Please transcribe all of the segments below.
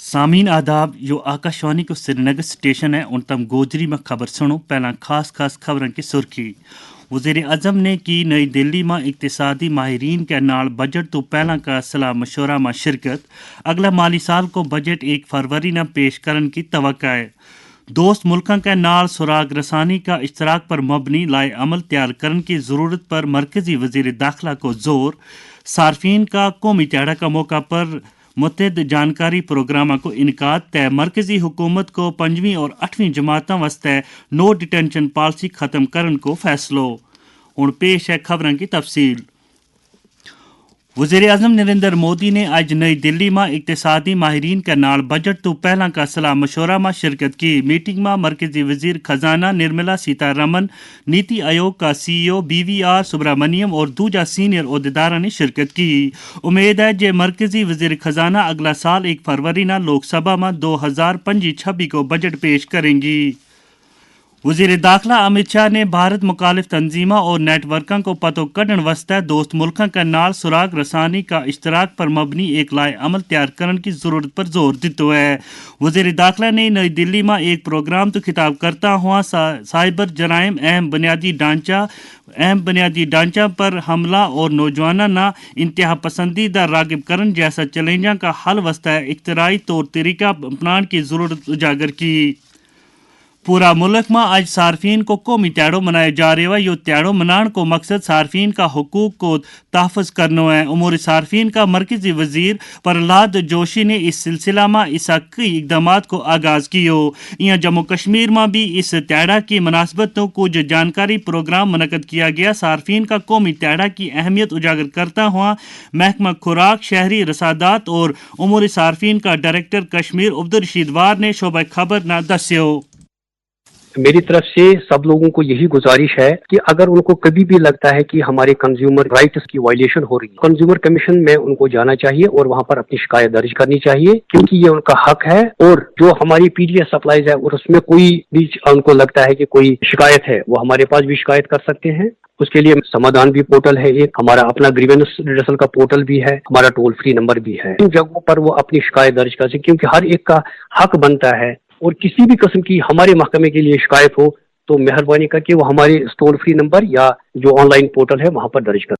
सामीन आदाब जो आकाशवाणी को श्रीनगर स्टेशन है उन तम गोजरी में खबर सुनो। पहला खास खबरन की सुर्खी। वज़ीर आज़म ने की नई दिल्ली में इक्तिसादी माहिरीन के नाल बजट तो पहला का सलाह मशवरा में शिरकत। अगला माली साल को बजट 1 फरवरी न पेश करने की तवक्का है। दोस्त मुल्कों के नाल सुराग रसानी का इश्तराक पर मबनी लाए अमल तैयार करने की ज़रूरत पर मरकज़ी वज़ीर दाखिला को जोर। सार्फिन का कौमी दिहाड़ा का मौका पर मुतहद जानकारी प्रोग्राम को इनकाद तय। मरकजी हुकूमत को 5वीं और 8वीं जमातों वास्ते नो डिटेंशन पॉलिसी ख़त्म करने को फैसलो। हुण पेश है खबरों की तफसील। वज़ीर आज़म नरेंद्र मोदी ने आज नई दिल्ली में इक्तिसादी माहिरीन के नाल बजट तो पहला का सलाह मशवरा में शिरकत की। मीटिंग में मरकजी वज़ीर खजाना निर्मला सीतारमन, नीति आयोग का CEO BVR सुब्रमण्यम और दूजा सीनियर ओहदेदारों ने शिरकत की। उम्मीद है कि मरकजी वज़ीर खजाना अगला साल 1 फरवरी न लोकसभा में 2025-26 को बजट पेश करेंगी। वज़ीर दाखिला अमित शाह ने भारत मुखालिफ तंजीमा और नेटवर्कों को पतो कढ़न वास्ते दोस्त मुल्कों के नाल सुराग रसानी का इश्तराक पर मबनी एक लाए अमल तैयार करने की ज़रूरत पर जोर दितो है। वज़ीर दाखिला ने नई दिल्ली में एक प्रोग्राम तो खिताब करता हुआ साइबर जराइम, अहम बुनियादी ढांचा पर हमला और नौजवाना ना इंतहा पसंदीदा रागिब करन जैसा चैलेंजों का हल वास्ते इख्तिराई तौर तरीका अपनाने की ज़रूरत उजागर की। पूरा मुल्क में आज सार्फिन को कौमी त्याड़ो मनाया जा रहा है। यो त्याड़ो मनाने को मकसद सार्फिन का हुकूक को तहफ़्फ़ुज़ करना है। उमूर सार्फिन का मरकज़ी वज़ीर प्रहलाद जोशी ने इस सिलसिला में इस कई इकदाम को आगाज़ कियो। यहाँ जम्मू कश्मीर में भी इस त्याड़ा की मुनासबत तो कुछ जानकारी प्रोग्राम मुनक़द किया गया। सार्फिन का कौमी त्याड़ा की अहमियत उजागर करता हुआ महकमा खुराक, शहरी रसादात और उमूर सार्फिन का डायरेक्टर कश्मीर अब्दुल रशीद वार ने शोबा खबर न दस्यो। मेरी तरफ से सब लोगों को यही गुजारिश है कि अगर उनको कभी भी लगता है कि हमारे कंज्यूमर राइट्स की वायलेशन हो रही है, कंज्यूमर कमीशन में उनको जाना चाहिए और वहां पर अपनी शिकायत दर्ज करनी चाहिए, क्योंकि ये उनका हक है। और जो हमारी पीडीएस सप्लाईज है और उसमें कोई भी उनको लगता है कि कोई शिकायत है, वो हमारे पास भी शिकायत कर सकते हैं। उसके लिए समाधान भी पोर्टल है, एक हमारा अपना ग्रीवेंस रिडर्सल का पोर्टल भी है, हमारा टोल फ्री नंबर भी है। इन जगहों पर वो अपनी शिकायत दर्ज कर सके, क्योंकि हर एक का हक बनता है। और किसी भी किस्म की हमारे महकमे के लिए शिकायत हो तो मेहरबानी करके वो हमारे टोल फ्री नंबर या जो ऑनलाइन पोर्टल है वहां पर दर्ज कर।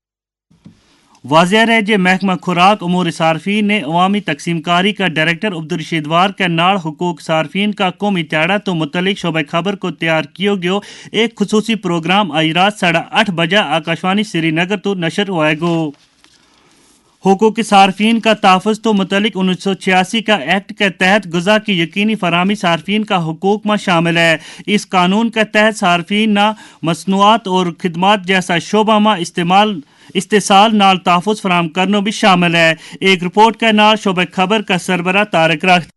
वाज़ेह है कि महकमा खुराक उमूर सार्फिन ने अवामी तकसीमकारी का डायरेक्टर अब्दुल रशीद वार के नाल हुकूक सार्फिन का कौमी त्याड़ा तो मुतलिक शोबे खबर को तैयार किया गयो एक खुसूसी प्रोग्राम आज रात 8:30 बजे आकाशवाणी श्रीनगर तो नशर होएगो। हुकूक सार्फिन का तहफ़्फ़ुज़ तो मुतलिक 1986 का एक्ट के तहत गुज़ा की यकीनी फराहमी सार्फिन का हुकूक में शामिल है। इस कानून के तहत सार्फिन ना मसनूआत और खिदमात जैसा शोबा में इस्तेसाल नाल तहफ़्फ़ुज़ फराहम करना भी शामिल है। एक रिपोर्ट के नाल शोबे खबर का सरबरा तारिक रख।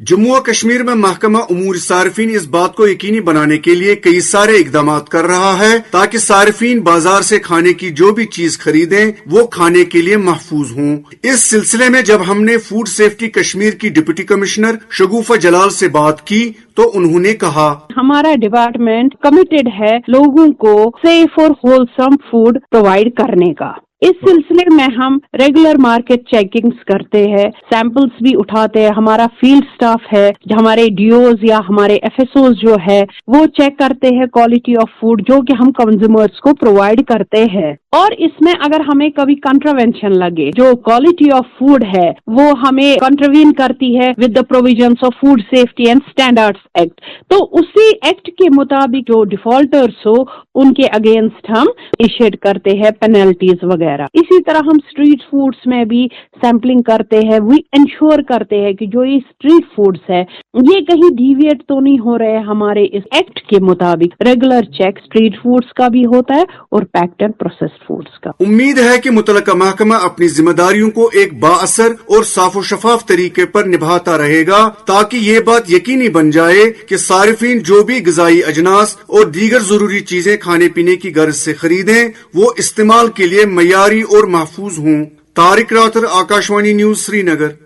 जम्मू और कश्मीर में महकमा उमूर सार्फिन इस बात को यकीनी बनाने के लिए कई सारे इकदाम कर रहा है ताकि सार्फिन बाजार से खाने की जो भी चीज खरीदें वो खाने के लिए महफूज हों। इस सिलसिले में जब हमने फूड सेफ्टी कश्मीर की डिप्टी कमिश्नर शगुफा जलाल से बात की तो उन्होंने कहा, हमारा डिपार्टमेंट कमिटेड है लोगों को सेफ और होलसम फूड प्रोवाइड करने का। इस सिलसिले में हम रेगुलर मार्केट चेकिंग्स करते हैं, सैंपल्स भी उठाते हैं। हमारा फील्ड स्टाफ है, हमारे डीओज या हमारे एफएसओज जो है वो चेक करते हैं क्वालिटी ऑफ फूड जो कि हम कंज्यूमर्स को प्रोवाइड करते हैं। और इसमें अगर हमें कभी कंट्रावेंशन लगे, जो क्वालिटी ऑफ फूड है वो हमें कंट्रवीन करती है with the provisions of food safety and standards act, तो उसी एक्ट के मुताबिक जो डिफॉल्टर्स हो उनके अगेंस्ट हम इशेड करते हैं पेनल्टीज वगैरह। इसी तरह हम स्ट्रीट फूड्स में भी सैंपलिंग करते हैं। वी इंश्योर करते हैं कि जो ये स्ट्रीट फूड्स है ये कहीं डिविएट तो नहीं हो रहे हमारे इस एक्ट के मुताबिक। रेगुलर चेक स्ट्रीट फूड्स का भी होता है और पैक्ड एंड प्रोसेस्ड फूड्स का। उम्मीद है कि मुतलका महकमा अपनी जिम्मेदारियों को एक बाअसर और साफो शफाफ तरीके पर निभाता रहेगा ताकि ये बात यकीनी बन जाए कि सारिफीन जो भी ग़िज़ाई अजनास और दीगर जरूरी चीजें खाने पीने की गर्ज से खरीदें वो इस्तेमाल के लिए मयारी और महफूज हों। तारिक रातर, आकाशवाणी न्यूज, श्रीनगर।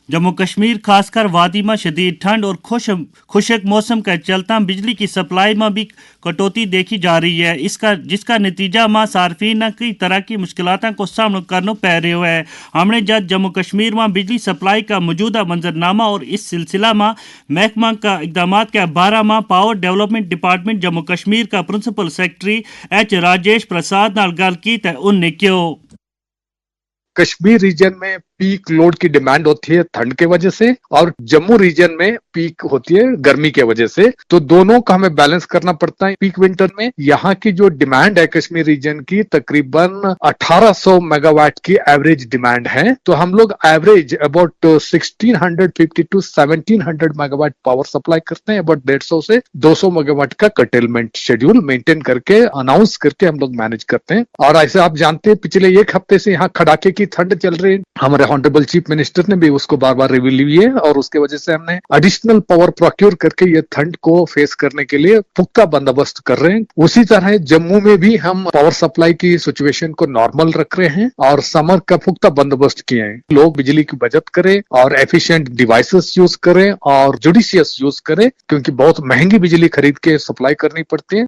जम्मू कश्मीर खासकर वादी में शदीद ठंड और खुशक मौसम के चलता बिजली की सप्लाई में भी कटौती देखी जा रही है। जिसका नतीजा में सार्फिन ने कई तरह की मुश्किलातों को सामना करना पै रहा है। हमने जब जम्मू कश्मीर में बिजली सप्लाई का मौजूदा मंजरनामा और इस सिलसिला में महकमा का इकदाम के बारे में power development department Jammu Kashmir का प्रिंसिपल सेक्रेटरी एच राजेश प्रसाद नाल गल की तो उन्हें क्यों कश्मीर रीजन में पीक लोड की डिमांड होती है ठंड के वजह से और जम्मू रीजन में पीक होती है गर्मी के वजह से, तो दोनों का हमें बैलेंस करना पड़ता है। पीक विंटर में यहाँ की जो डिमांड है कश्मीर रीजन की तकरीबन 1800 मेगावाट की एवरेज डिमांड है, तो हम लोग average about 1650 to 1700 megawatt power supply करते हैं। अबाउट 150 से 200 मेगावाट का कर्टेलमेंट शेड्यूल मेंटेन करके अनाउंस करके हम लोग मैनेज करते हैं। और ऐसे आप जानते हैं पिछले एक हफ्ते से यहाँ कड़ाके की ठंड चल रही है। हमारे ऑनरेबल चीफ मिनिस्टर ने भी उसको बार बार रिव्यू ली है और उसके वजह से हमने एडिशनल पावर प्रोक्योर करके ये ठंड को फेस करने के लिए पुख्ता बंदोबस्त कर रहे हैं। उसी तरह जम्मू में भी हम पावर सप्लाई की सिचुएशन को नॉर्मल रख रहे हैं और समर का पुख्ता बंदोबस्त किए हैं। लोग बिजली की बचत करें और एफिशिएंट डिवाइसेस यूज करें और जुडिशियस यूज करें, क्योंकि बहुत महंगी बिजली खरीद के सप्लाई करनी पड़ती है।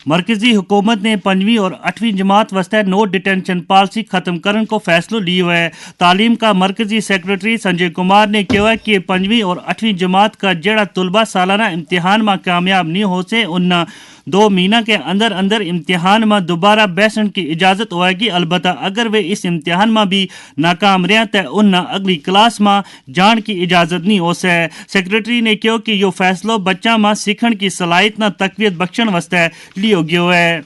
मरकजी हुकूमत ने 5वीं और 8वीं जमात वास्ते नो डिटेंशन पॉलिसी खत्म करने को फैसला लिया है। तालीम का मरकजी सेक्रेटरी संजय कुमार ने कहा कि 5वीं और 8वीं जमात का जड़ा तलबा सालाना इम्तिहान में कामयाब नहीं हो से उन 2 महीना के अंदर अंदर इम्तिहान में दोबारा बैठने की इजाज़त होगी। अलबत्ता अगर वे इस इम्तिहान में भी नाकाम रहे तो उन्हें अगली क्लास में जाने की इजाज़त नहीं हो से। सेक्रेटरी ने कहा कि यो फैसलो बच्चा में सीखने की सलाहियत न तकवीत बख्शण वास्ते लियो गयो है।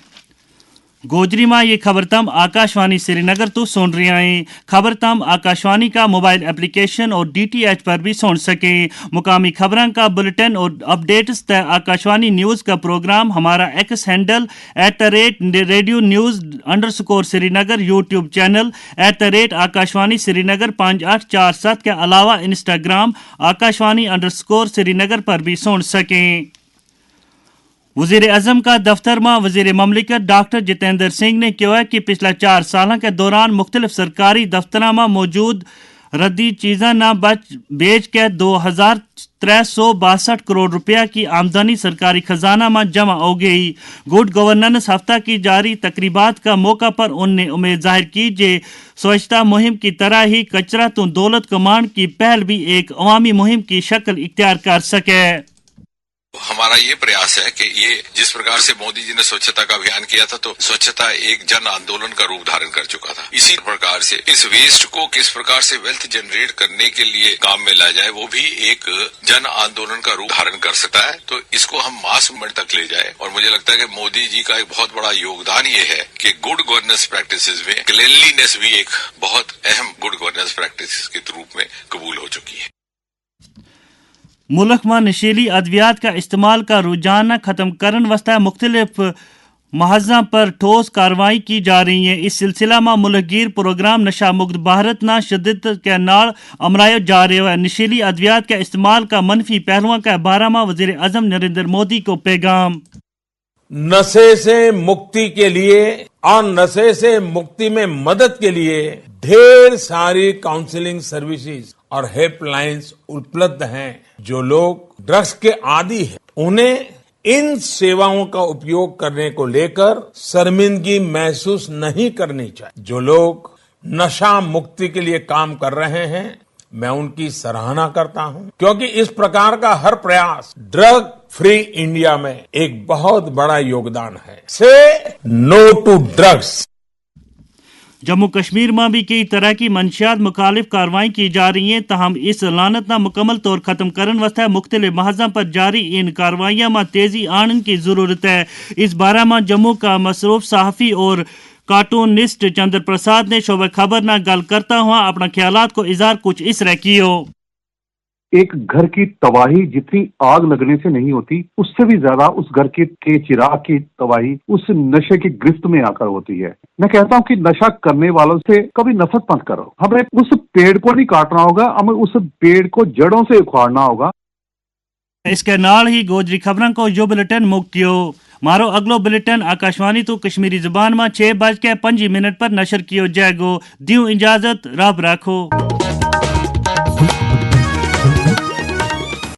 गोजरी में ये खबर तम आकाशवाणी श्रीनगर तो सुन रही हैं। खबर तम आकाशवाणी का मोबाइल एप्लीकेशन और DTH पर भी सुन सकें। मुकामी खबरों का बुलेटिन और अपडेट्स तय आकाशवाणी न्यूज़ का प्रोग्राम हमारा x handle @radio news _ Srinagar, YouTube channel @Akashvani Srinagar 5847 के अलावा इंस्टाग्राम आकाशवाणी _ श्रीनगर पर भी सुन सकें। वज़ीर आज़म का दफ्तर में वज़ीर ममलिकत डॉक्टर जितेंद्र सिंह ने कहा कि पिछले 4 सालों के दौरान मुख्तलिफ सरकारी दफ्तरों में मौजूद रद्दी चीज़ें न बेच के 2362 करोड़ रुपया की आमदनी सरकारी खजाना में जमा हो गई। गुड गवर्नेंस हफ्ता की जारी तकरीबात का मौका पर उन्होंने उम्मीद जाहिर की कि स्वच्छता मुहिम की तरह ही कचरा तो दौलत कमांड की पहल भी एक अवामी मुहिम की शक्ल इख्तियार कर सके। हमारा ये प्रयास है कि ये जिस प्रकार से मोदी जी ने स्वच्छता का अभियान किया था, तो स्वच्छता एक जन आंदोलन का रूप धारण कर चुका था। इसी प्रकार से इस वेस्ट को किस प्रकार से वेल्थ जनरेट करने के लिए काम में लाया जाए, वो भी एक जन आंदोलन का रूप धारण कर सकता है। तो इसको हम मास मूवमेंट तक ले जाए, और मुझे लगता है कि मोदी जी का एक बहुत बड़ा योगदान ये है कि गुड गवर्नेंस प्रैक्टिसेस में क्लीनलीनेस भी एक बहुत अहम गुड गवर्नेंस प्रैक्टिस के रूप में कबूल हो चुकी है। मुल्क में नशीली अद्वियात का इस्तेमाल का रुझान खत्म करने वास्ते मुख्तलिफ महाजा पर ठोस कार्रवाई की जा रही है। इस सिलसिला में मुल्कगीर प्रोग्राम नशा मुक्त भारत ना शिद्दत के नाल अमराया जा रहा है। नशीली अद्वियात के इस्तेमाल का मनफी पहलुओं के बारे में वज़ीर आज़म नरेंद्र मोदी को पैगाम। नशे से मुक्ति के लिए और नशे से मुक्ति में मदद के लिए ढेर सारी काउंसलिंग सर्विसेज और हेल्पलाइंस उपलब्ध हैं। जो लोग ड्रग्स के आदी हैं, उन्हें इन सेवाओं का उपयोग करने को लेकर शर्मिंदगी महसूस नहीं करनी चाहिए। जो लोग नशा मुक्ति के लिए काम कर रहे हैं, मैं उनकी सराहना करता हूं, क्योंकि इस प्रकार का हर प्रयास ड्रग फ्री इंडिया में एक बहुत बड़ा योगदान है। Say no to drugs. Jammu Kashmir में भी कई तरह की मंशियात मुखालिफ कार्रवाई की जा रही हैं, तहम इस लानत ना मुकम्मल तौर खत्म करने वास्ते मुख्तलिफ महाजा पर जारी इन कार्रवाइयों में तेजी आने की जरूरत है। इस बारे में जम्मू का मसरूफ सहाफ़ी और कार्टूनिस्ट चंद्र प्रसाद ने शोबे खबर ना गल करता हुआ अपना ख्यालात को इजहार कुछ इस तरह किया। एक घर की तबाही जितनी आग लगने से नहीं होती, उससे भी ज्यादा उस घर के चिराग की तबाही उस नशे की गिरफ्त में आकर होती है। मैं कहता हूँ कि नशा करने वालों से कभी नफरत मत करो। हमें उस पेड़ को नहीं काटना होगा, हमें उस पेड़ को जड़ों से उखाड़ना होगा। इसके नाल ही गोजरी खबरों को जो बुलेटिन मुक्तियो मारो अगलो बुलेटिन आकाशवाणी तो कश्मीरी जुबान में 6:05 पर नशर कियो जाएगो। दियो इजाजत, रब राखो।